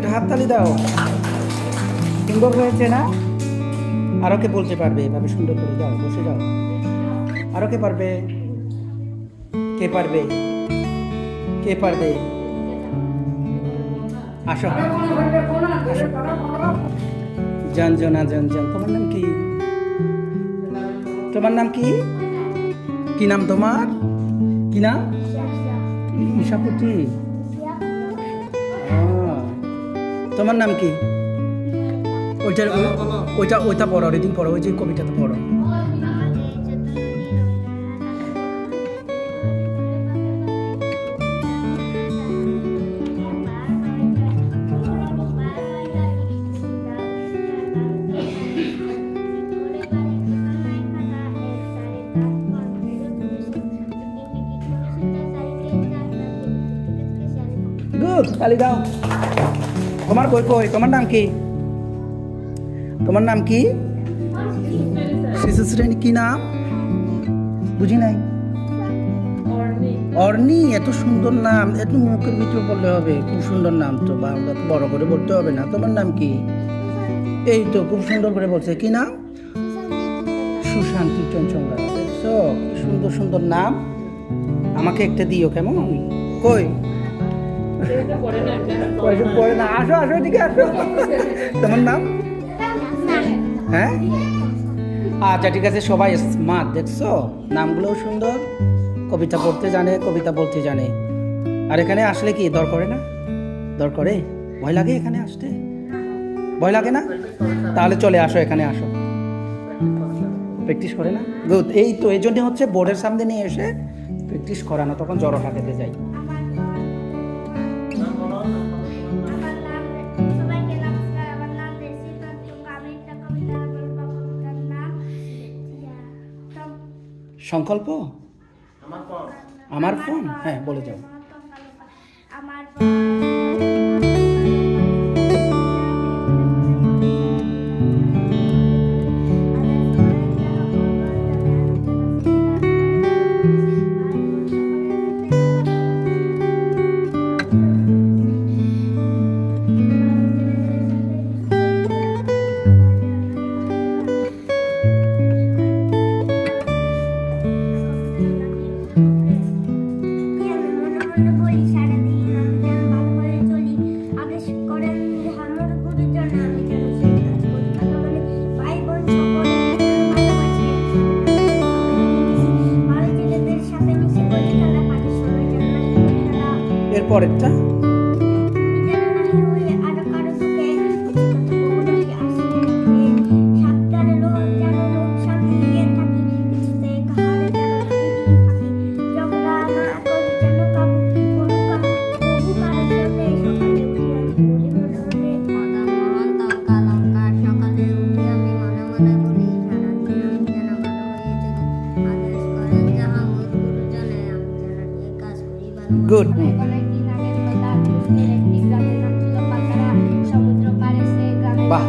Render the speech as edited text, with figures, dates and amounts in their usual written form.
একটা হাততালি দাও। সুন্দর হয়েছে না? আরো কে বলতে পারবে এভাবে সুন্দর করে? যাও বসে যাও। আরো কে পারবে? কে পারবে? কে পারবে? আসো জঞ্জনা জঞ্জন। তোমার নাম কি? তোমার নাম কি? কি নাম তোমার? কি নাম? ঈশাপতি। তোমার নাম কি? ওইটা পড়ো, রিডিং পড়ো, ওই যে কবিতাটা পড়ো। গুড, তালি দাও। তোমার কই তোমার নাম কি? তোমার নাম কি? শিশু শ্রেণী। কি নাম? বুঝি নাই। অর্নি। এত সুন্দর নাম, এত মুখের ভিতরে বললে হবে? খুব সুন্দর নাম তো, বাংলা তো বড় করে বলতে হবে না। তোমার নাম কি? এই তো খুব সুন্দর করে বলছে। কি নাম? সুশান্তি চঞ্চঙ্গা। দেখছো সুন্দর সুন্দর নাম। আমাকে একটা দিও কেমন? কই পড়ে না। আসো আসো, এদিকে আসো। তোমার নাম? হ্যাঁ, আচ্ছা ঠিক আছে। সবাই স্মার্ট, দেখছো নামগুলোও সুন্দর। কবিতা পড়তে জানে, কবিতা বলতে জানে। আর এখানে আসলে কি দর করে না? দর করে? ভয় লাগে এখানে আসতে? ভয় লাগে না? তাহলে চলে আসো, এখানে আসো। প্র্যাকটিস করে না? গুড। এই তো এই জন্য হচ্ছে বোর্ডের সামনে নিয়ে এসে প্র্যাকটিস করানো, তখন জড়টা কেটে যায়। সংকল্প আমার ফোন। হ্যাঁ বলে যাও। এরপরেরটা গুড। বাহ।